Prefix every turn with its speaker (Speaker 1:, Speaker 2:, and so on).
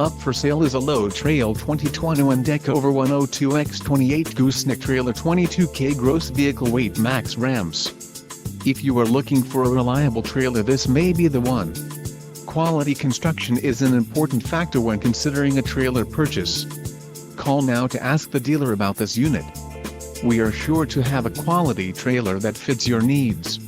Speaker 1: Up for sale is a Low Trail 2021 Deckover 102X28 Gooseneck trailer 22K gross vehicle weight max Rams. If you are looking for a reliable trailer, this may be the one. Quality construction is an important factor when considering a trailer purchase. Call now to ask the dealer about this unit. We are sure to have a quality trailer that fits your needs.